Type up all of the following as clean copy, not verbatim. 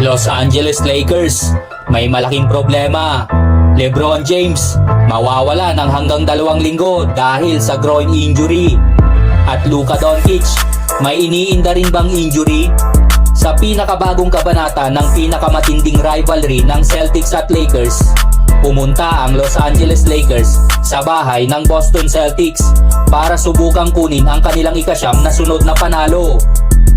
Los Angeles Lakers, may malaking problema. LeBron James, mawawala ng hanggang 2 linggo dahil sa groin injury. At Luka Doncic, may iniinda rin bang injury? Sa pinakabagong kabanata ng pinakamatinding rivalry ng Celtics at Lakers, pumunta ang Los Angeles Lakers sa bahay ng Boston Celtics para subukang kunin ang kanilang ikasyam na sunod na panalo.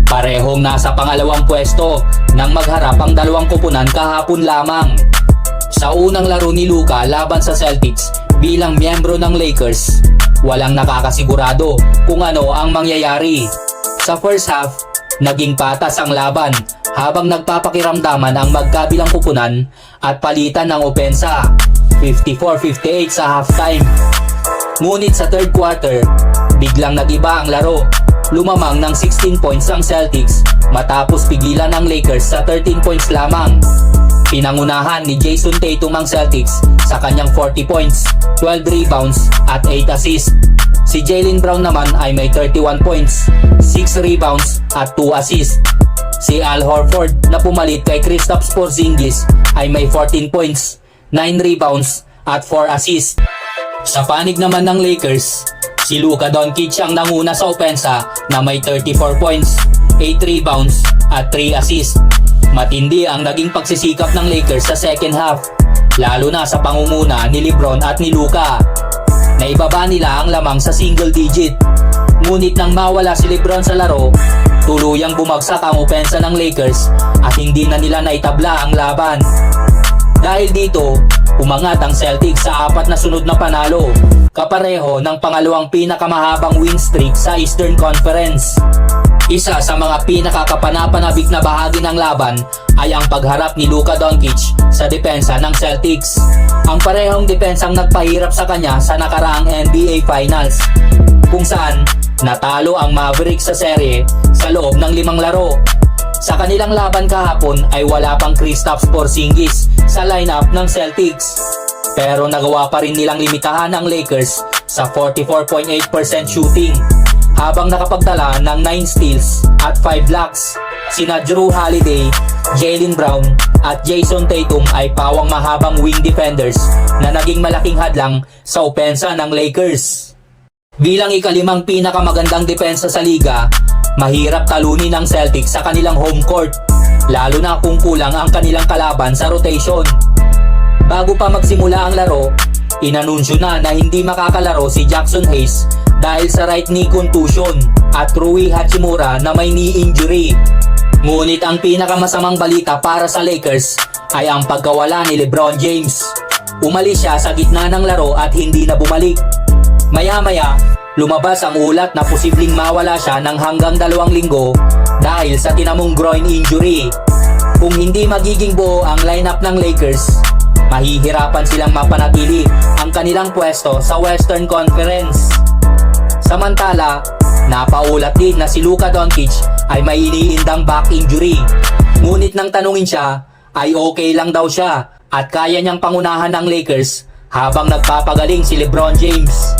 Parehong nasa pangalawang pwesto nang magharap ang dalawang koponan kahapon lamang. Sa unang laro ni Luka laban sa Celtics bilang miyembro ng Lakers, walang nakakasigurado kung ano ang mangyayari. Sa first half, naging patas ang laban habang nagpapakiramdaman ang magkabilang koponan at palitan ng opensa. 54-58 sa halftime. Ngunit sa third quarter, biglang nag-iba ang laro. Lumamang ng 16 points ang Celtics matapos pigilan ng Lakers sa 13 points lamang. Pinangunahan ni Jason Tatum ang Celtics sa kanyang 40 points, 12 rebounds at 8 assists. Si Jaylen Brown naman ay may 31 points, 6 rebounds at 2 assists. Si Al Horford na pumalit kay Kristaps Porzingis ay may 14 points, 9 rebounds at 4 assists. Sa panig naman ng Lakers, si Luka Doncic ang nanguna sa opensa na may 34 points, 8 rebounds at 3 assists. Matindi ang naging pagsisikap ng Lakers sa second half, lalo na sa pangunguna ni LeBron at ni Luka. Naibaba nila ang lamang sa single digit. Ngunit nang mawala si LeBron sa laro, tuluyang bumagsak ang opensa ng Lakers at hindi na nila naitabla ang laban. Dahil dito, umangat ang Celtics sa 4 na sunod na panalo, kapareho ng pangalawang pinakamahabang win streak sa Eastern Conference. Isa sa mga pinakakapanapanabik na bahagi ng laban ay ang pagharap ni Luka Doncic sa depensa ng Celtics. Ang parehong depensang nagpahirap sa kanya sa nakaraang NBA Finals, kung saan natalo ang Mavericks sa serye sa loob ng 5 laro. Sa kanilang laban kahapon ay wala pang Kristaps Porzingis sa lineup ng Celtics. Pero nagawa pa rin nilang limitahan ang Lakers sa 44.8% shooting, habang nakapagtala ng 9 steals at 5 blocks. Sina Jrue Holiday, Jaylen Brown at Jason Tatum ay pawang mahabang wing defenders na naging malaking hadlang sa opensa ng Lakers. Bilang ikalimang pinakamagandang depensa sa liga, mahirap talunin ng Celtics sa kanilang home court, lalo na kung kulang ang kanilang kalaban sa rotation. Bago pa magsimula ang laro, inanunsyo na hindi makakalaro si Jackson Hayes dahil sa right knee contusion at Rui Hachimura na may knee injury. Ngunit ang pinakamasamang balita para sa Lakers ay ang pagkawala ni LeBron James. Umalis siya sa gitna ng laro at hindi na bumalik. Maya-maya, lumabas ang ulat na posibleng mawala siya ng hanggang 2 linggo dahil sa tinamong groin injury. Kung hindi magiging buo ang lineup ng Lakers, mahihirapan silang mapanatili ang kanilang pwesto sa Western Conference. Samantala, napaulat din na si Luka Doncic ay may iniindang back injury. Ngunit nang tanungin siya, ay okay lang daw siya at kaya niyang pangunahan ng Lakers habang nagpapagaling si LeBron James.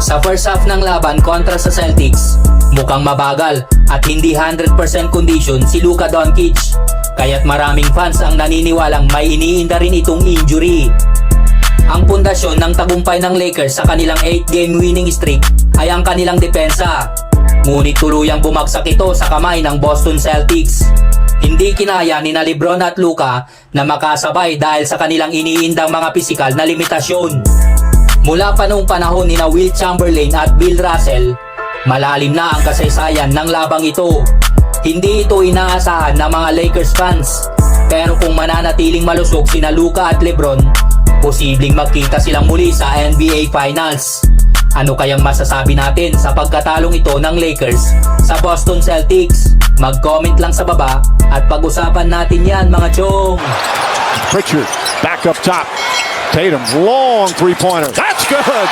Sa first half ng laban kontra sa Celtics, mukhang mabagal at hindi 100% condition si Luka Doncic, kaya't maraming fans ang naniniwalang may iniinda rin itong injury. Ang pundasyon ng tagumpay ng Lakers sa kanilang 8-game winning streak ay ang kanilang depensa. Ngunit tuluyang bumagsak ito sa kamay ng Boston Celtics. Hindi kinaya ni na LeBron at Luka na makasabay dahil sa kanilang iniindang mga pisikal na limitasyon. Mula pa noong panahon ni na Will Chamberlain at Bill Russell, malalim na ang kasaysayan ng labang ito. Hindi ito inaasahan ng mga Lakers fans, pero kung mananatiling malusog sina Luka at LeBron, posibleng magkita silang muli sa NBA Finals. Ano kayang masasabi natin sa pagkatalong ito ng Lakers sa Boston Celtics? Mag-comment lang sa baba at pag-usapan natin yan mga chong! Pritchard back up top. Tatum, long three-pointer. That's good.